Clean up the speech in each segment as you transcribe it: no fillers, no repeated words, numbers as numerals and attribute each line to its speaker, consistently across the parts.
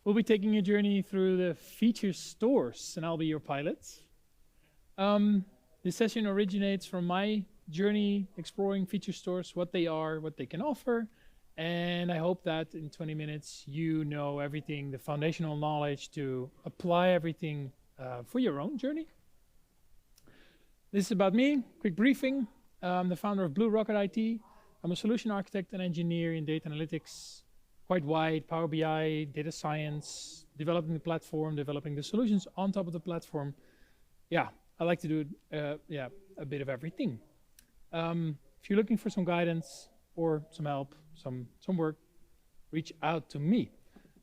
Speaker 1: We'll be taking a journey through the feature stores, and I'll be your pilot. This session originates from my journey exploring feature stores, what they are, what they can offer, and I hope that in 20 minutes you know everything, the foundational knowledge to apply everything for your own journey. This is about me, quick briefing. I'm the founder of Blue Rocket IT. I'm a solution architect and engineer in data analytics, quite wide, Power BI, data science, developing the platform, developing the solutions on top of the platform. Yeah, I like to do a bit of everything. If you're looking for some guidance or some help, some work, reach out to me.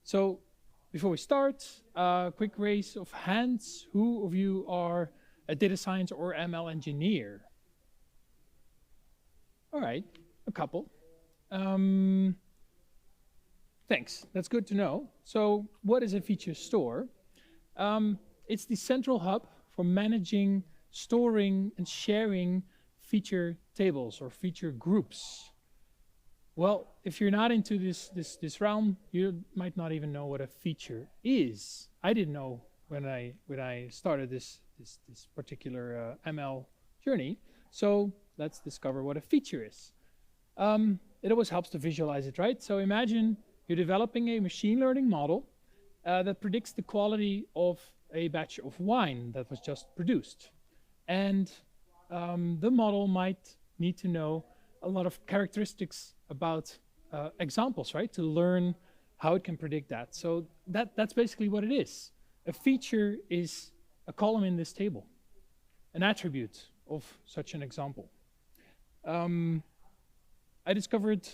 Speaker 1: So before we start, quick raise of hands. Who of you are a data science or ML engineer? All right, a couple. Thanks, that's good to know. So what is a feature store? It's the central hub for managing, storing, and sharing feature tables or feature groups. Well, if you're not into this realm, you might not even know what a feature is. I didn't know when I started this particular ML journey. So let's discover what a feature is. It always helps to visualize it, right? So imagine you're developing a machine learning model that predicts the quality of a batch of wine that was just produced. And the model might need to know a lot of characteristics about examples, right? To learn how it can predict that. So that's basically what it is. A feature is a column in this table, an attribute of such an example. I discovered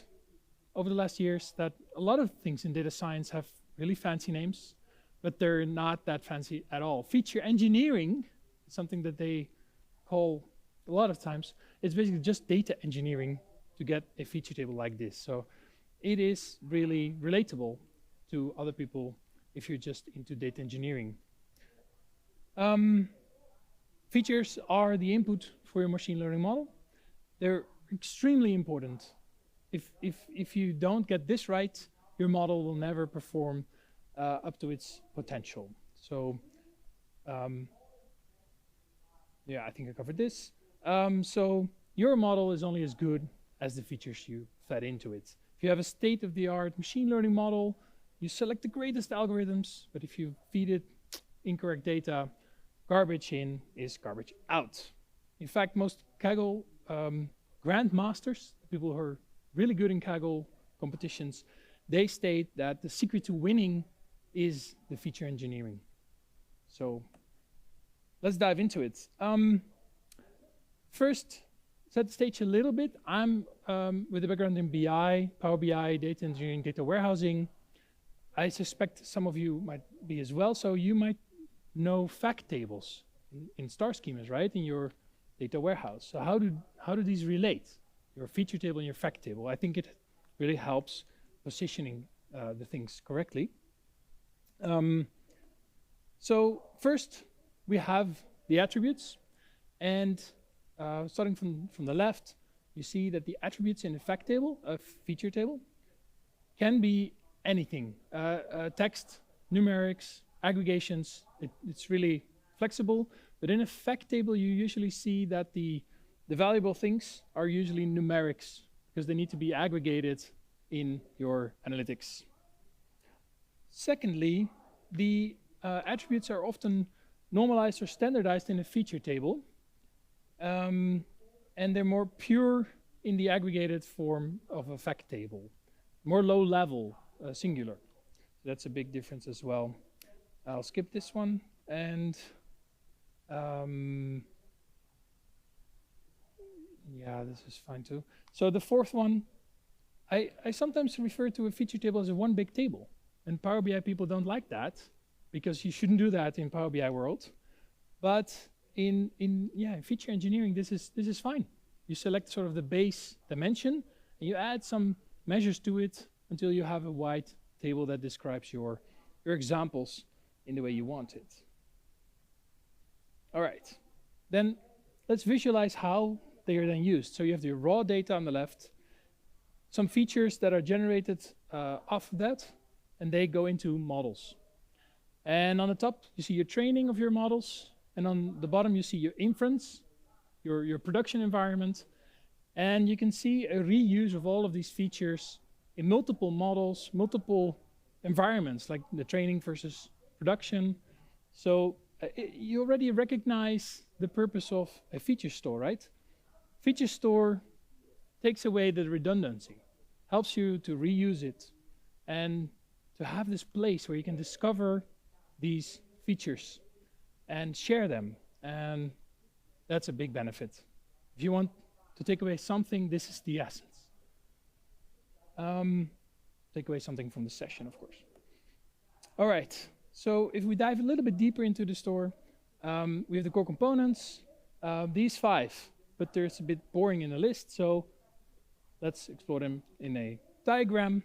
Speaker 1: over the last years that a lot of things in data science have really fancy names, but they're not that fancy at all. Feature engineering is something that they call a lot of times. It's basically just data engineering to get a feature table like this. So it is really relatable to other people if you're just into data engineering. Features are the input for your machine learning model. They're extremely important. If you don't get this right, your model will never perform up to its potential. So, yeah, I think I covered this. So your model is only as good as the features you fed into it. If you have a state-of-the-art machine learning model, you select the greatest algorithms, but if you feed it incorrect data, garbage in is garbage out. In fact, most Kaggle grandmasters, people who are really good in Kaggle competitions, they state that the secret to winning is the feature engineering. So let's dive into it. First, set the stage a little bit. I'm with a background in BI, Power BI, data engineering, data warehousing. I suspect some of you might be as well. So you might know fact tables in star schemas, right? In your data warehouse. So how do these relate? Your feature table and your fact table. I think it really helps positioning the things correctly. So first, we have the attributes, and starting from the left, you see that the attributes in the fact table, a feature table, can be anything. Text, numerics, aggregations, it's really flexible. But in a fact table, you usually see that the valuable things are usually numerics because they need to be aggregated in your analytics. Secondly, the attributes are often normalized or standardized in a feature table. And they're more pure in the aggregated form of a fact table. More low level, singular. So that's a big difference as well. I'll skip this one. And yeah, this is fine too. So the fourth one, I sometimes refer to a feature table as a one big table. And Power BI people don't like that because you shouldn't do that in Power BI world. But in feature engineering, this is fine. You select sort of the base dimension and you add some measures to it until you have a wide table that describes your examples in the way you want it. All right, then let's visualize how they are then used. So you have the raw data on the left, some features that are generated off of that, and they go into models. And on the top, you see your training of your models, and on the bottom, you see your inference, your production environment, and you can see a reuse of all of these features in multiple models, multiple environments, like the training versus production. So you already recognize the purpose of a feature store, right? Feature store takes away the redundancy, helps you to reuse it, and to have this place where you can discover these features and share them. And that's a big benefit. If you want to take away something, this is the essence. Take away something from the session, of course. All right, so if we dive a little bit deeper into the store, we have the core components, these 5, but there's a bit boring in the list, so let's explore them in a diagram.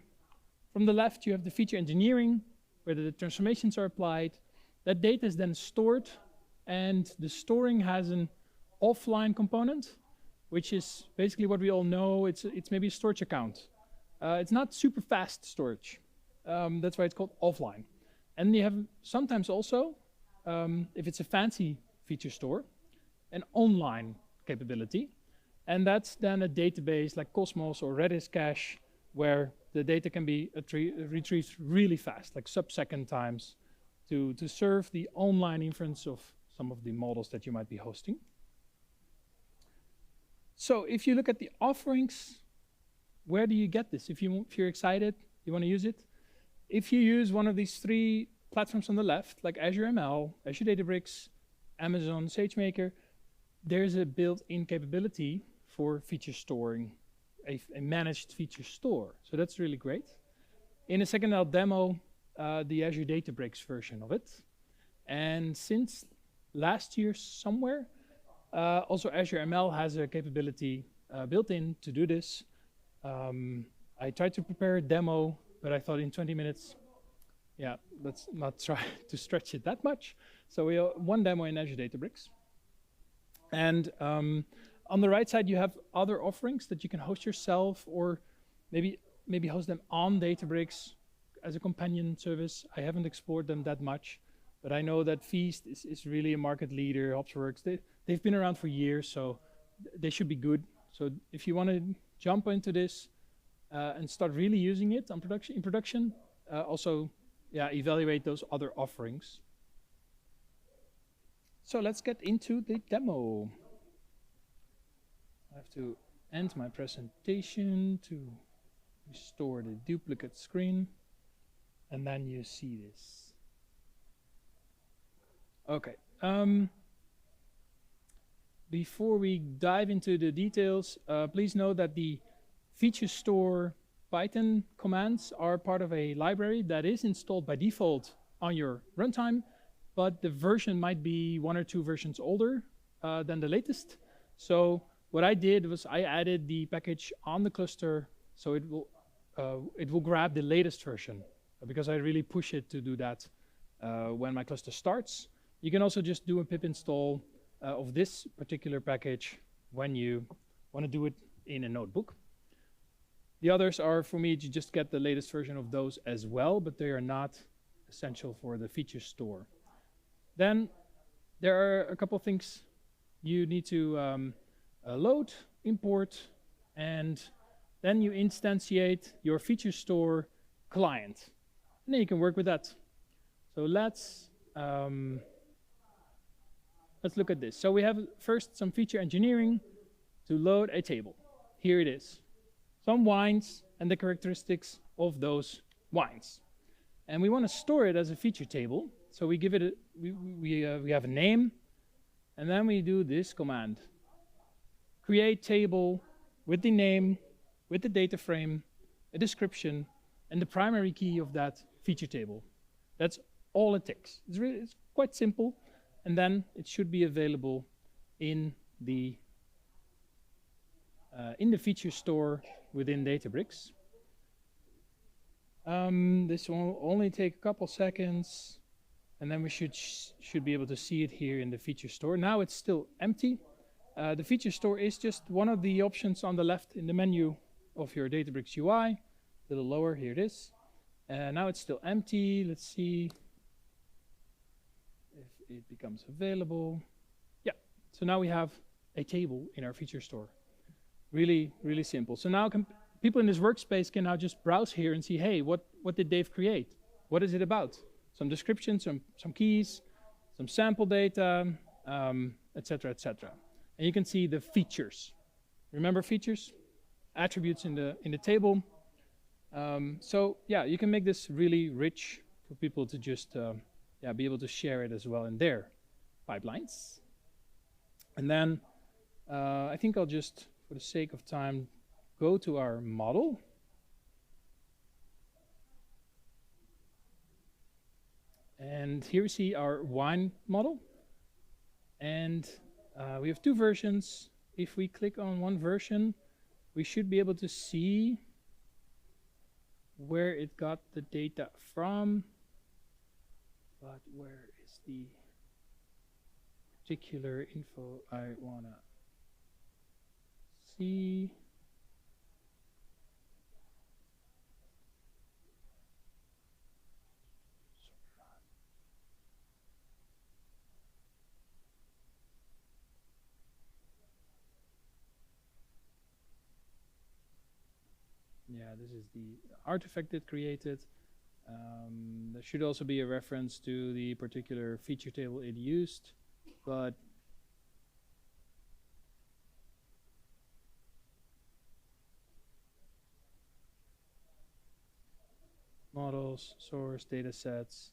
Speaker 1: From the left, you have the feature engineering, where the transformations are applied. That data is then stored, and the storing has an offline component, which is basically what we all know. It's maybe a storage account. It's not super fast storage. That's why it's called offline. And you have sometimes also, if it's a fancy feature store, an online capability. And that's then a database like Cosmos or Redis cache, where the data can be retrieved really fast, like sub-second times, to serve the online inference of some of the models that you might be hosting. So if you look at the offerings, where do you get this? If you're excited, you want to use it. If you use one of these 3 platforms on the left, like Azure ML, Azure Databricks, Amazon SageMaker, there's a built-in capability for feature storing, a managed feature store. So that's really great. In a second, I'll demo the Azure Databricks version of it. And since last year somewhere, also Azure ML has a capability built in to do this. I tried to prepare a demo, but I thought in 20 minutes, yeah, let's not try to stretch it that much. So we have one demo in Azure Databricks. And on the right side, you have other offerings that you can host yourself, or maybe host them on Databricks as a companion service. I haven't explored them that much, but I know that Feast is really a market leader. HopsWorks, they've been around for years, so they should be good. So if you want to jump into this and start really using it in production, also evaluate those other offerings. So let's get into the demo. I have to end my presentation to restore the duplicate screen, and then you see this. Okay. Before we dive into the details, please know that the feature store Python commands are part of a library that is installed by default on your runtime, but the version might be 1 or 2 versions older than the latest. So what I did was I added the package on the cluster, so it will grab the latest version, because I really push it to do that when my cluster starts. You can also just do a pip install of this particular package when you want to do it in a notebook. The others are for me to just get the latest version of those as well, but they are not essential for the feature store. Then there are a couple of things you need to load, import, and then you instantiate your feature store client. And then you can work with that. So let's look at this. So we have first some feature engineering to load a table. Here it is. Some wines and the characteristics of those wines. And we want to store it as a feature table. So we give it we have a name, and then we do this command. Create table with the name, with the data frame, a description, and the primary key of that feature table. That's all it takes. It's quite simple, and then it should be available in the feature store within Databricks. This will only take a couple seconds, and then we should be able to see it here in the feature store. Now it's still empty. The feature store is just one of the options on the left in the menu of your Databricks UI. A little lower, here it is. Now it's still empty. Let's see if it becomes available. Yeah, so now we have a table in our feature store. Really, really simple. So now people in this workspace can now just browse here and see, hey, what did Dave create? What is it about? Some description, some keys, some sample data, etc., etc. And you can see the features. Remember features? Attributes in the table. So yeah, you can make this really rich for people to just be able to share it as well in their pipelines. And then I think I'll just, for the sake of time, go to our model. And here we see our wine model. And we have two versions. If we click on one version, we should be able to see where it got the data from. But where is the particular info I want to see? Yeah, this is the artifact it created. There should also be a reference to the particular feature table it used, but models, source, data sets.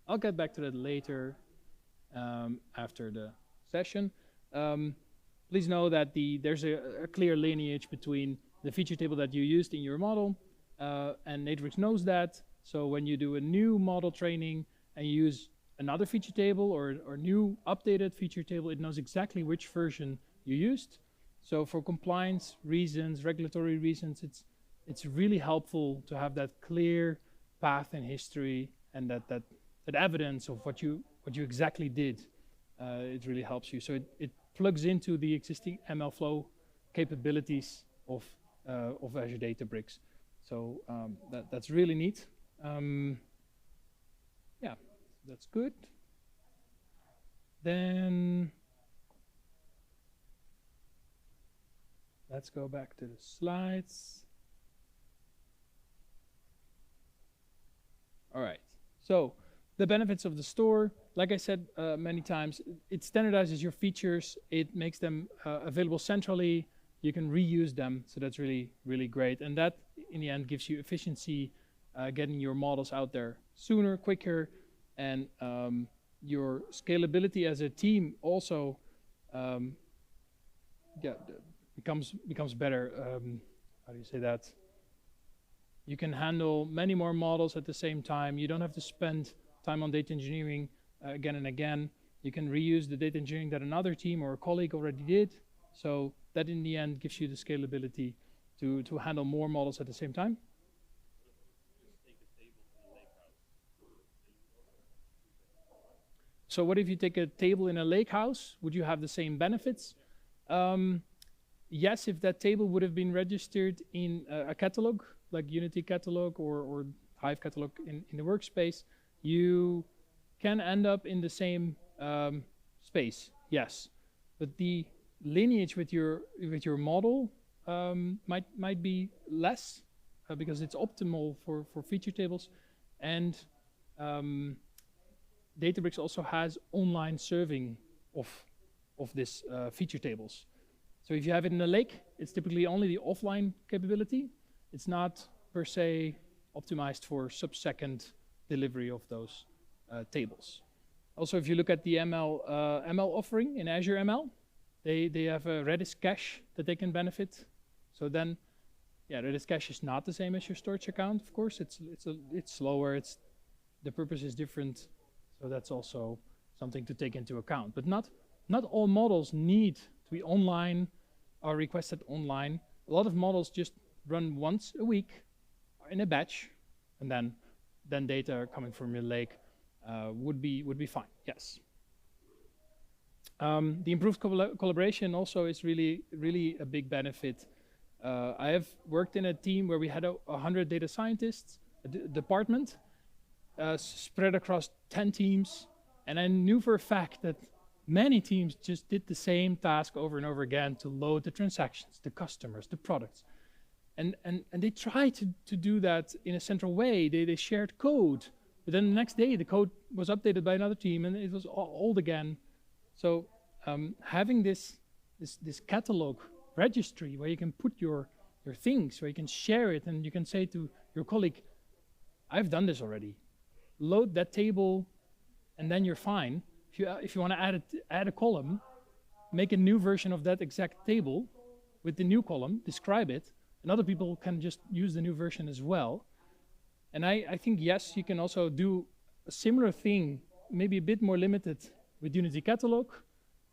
Speaker 1: I'll get back to that later after the session. Please know that there's a clear lineage between the feature table that you used in your model, and Databricks knows that. So when you do a new model training and you use another feature table or new updated feature table, it knows exactly which version you used. So for compliance reasons, regulatory reasons, it's really helpful to have that clear path in history and that evidence of what you exactly did. It really helps you. So it plugs into the existing ML flow capabilities of Azure Databricks. So that's really neat. Yeah, that's good. Then let's go back to the slides. All right, so the benefits of the store, like I said many times, it standardizes your features. It makes them available centrally. You can reuse them, so that's really, really great. And that, in the end, gives you efficiency, getting your models out there sooner, quicker, and your scalability as a team also becomes better. How do you say that? You can handle many more models at the same time. You don't have to spend time on data engineering again and again. You can reuse the data engineering that another team or a colleague already did. So that in the end gives you the scalability to handle more models at the same time. So what if you take a table in a lakehouse? Would you have the same benefits? Yes, if that table would have been registered in a catalog, like Unity catalog or Hive catalog in the workspace, you can end up in the same space, yes. But the lineage with your model might be less because it's optimal for feature tables, and Databricks also has online serving of this feature tables. So if you have it in a lake, it's typically only the offline capability. It's not per se optimized for sub-second delivery of those tables. Also, if you look at the ML offering in Azure ML, they have a Redis cache that they can benefit. So then, yeah, Redis cache is not the same as your storage account. Of course, it's slower. The purpose is different. So that's also something to take into account. But not all models need to be online or requested online. A lot of models just run once a week in a batch, and then data coming from your lake would be fine. Yes. The improved collaboration also is really a big benefit. I have worked in a team where we had 100 data scientists, a department, spread across 10 teams, and I knew for a fact that many teams just did the same task over and over again to load the transactions, the customers, the products. And they tried to do that in a central way. They shared code, but then the next day the code was updated by another team and it was old again. So having this catalog registry where you can put your things, where you can share it and you can say to your colleague, I've done this already. Load that table and then you're fine. If you want to add a column, make a new version of that exact table with the new column, describe it, and other people can just use the new version as well. And I think, yes, you can also do a similar thing, maybe a bit more limited with Unity Catalog,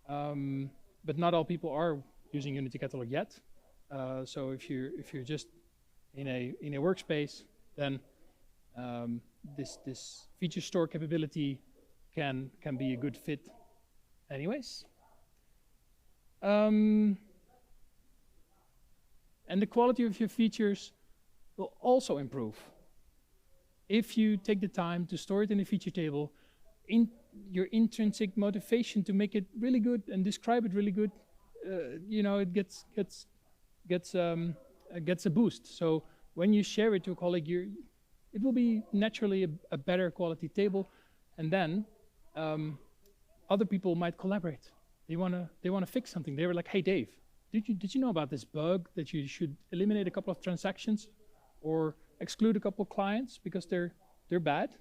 Speaker 1: but not all people are using Unity Catalog yet. So if you're just in a workspace, then this feature store capability can be a good fit anyways. And the quality of your features will also improve if you take the time to store it in a feature table. In your intrinsic motivation to make it really good and describe it really good, it gets a boost. So when you share it to a colleague, it will be naturally a better quality table, and then other people might collaborate. They wanna fix something. They were like, "Hey, Dave, did you know about this bug that you should eliminate a couple of transactions or exclude a couple of clients because they're bad?"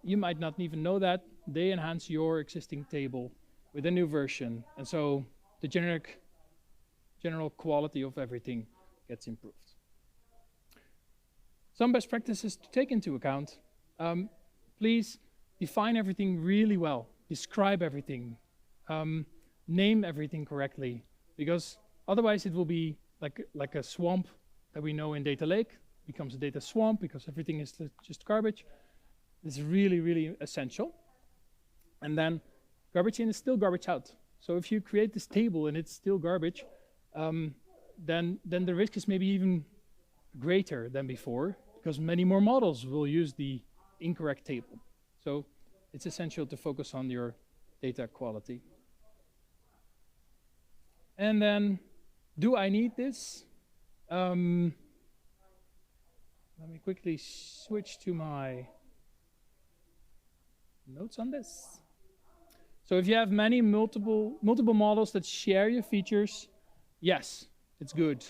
Speaker 1: You might not even know that. They enhance your existing table with a new version, and so the general quality of everything gets improved. Some best practices to take into account. Please define everything really well. Describe everything. Name everything correctly, because otherwise it will be like a swamp that we know in Data Lake. Becomes a data swamp because everything is just garbage. It's really essential. And then garbage in is still garbage out. So if you create this table and it's still garbage, then the risk is maybe even greater than before, because many more models will use the incorrect table. So it's essential to focus on your data quality. And then, do I need this? Let me quickly switch to my notes on this. So if you have multiple models that share your features, yes, it's good.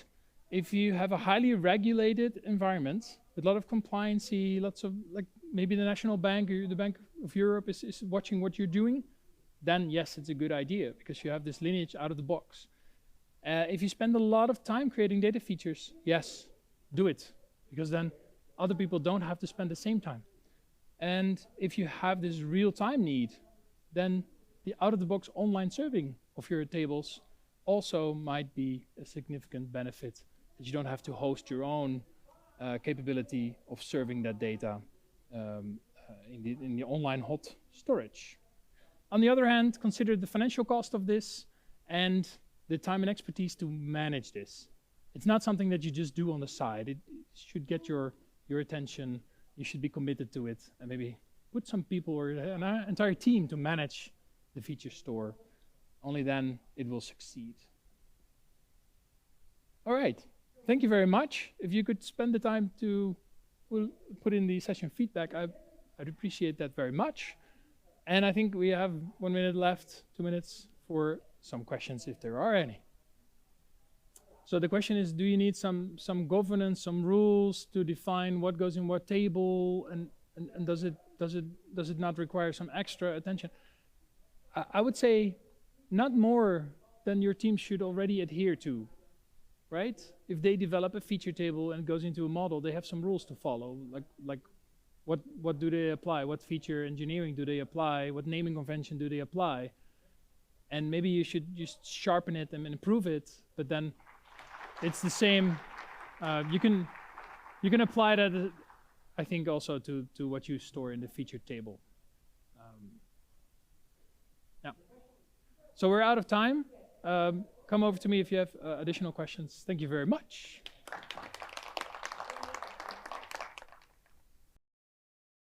Speaker 1: If you have a highly regulated environment with a lot of compliancy, lots of, like maybe the National Bank or the Bank of Europe is watching what you're doing, then yes, it's a good idea because you have this lineage out of the box. If you spend a lot of time creating data features, yes, do it, because then other people don't have to spend the same time. And if you have this real-time need, then the out-of-the-box online serving of your tables also might be a significant benefit, that you don't have to host your own capability of serving that data in the online hot storage. On the other hand, consider the financial cost of this and the time and expertise to manage this. It's not something that you just do on the side. It should get your attention. You should be committed to it, and maybe put some people or an entire team to manage the feature store. Only then it will succeed. All right, thank you very much. If you could spend the time to put in the session feedback, I'd appreciate that very much. And I think we have 1 minute left, 2 minutes for some questions if there are any. So the question is, do you need some governance, some rules to define what goes in what table, and does it not require some extra attention? I would say not more than your team should already adhere to, right? If they develop a feature table and it goes into a model, they have some rules to follow, like what do they apply? What feature engineering do they apply? What naming convention do they apply? And maybe you should just sharpen it and improve it, but then it's the same. You can apply that, I think, also to what you store in the feature table. Yeah. So we're out of time. Come over to me if you have additional questions. Thank you very much.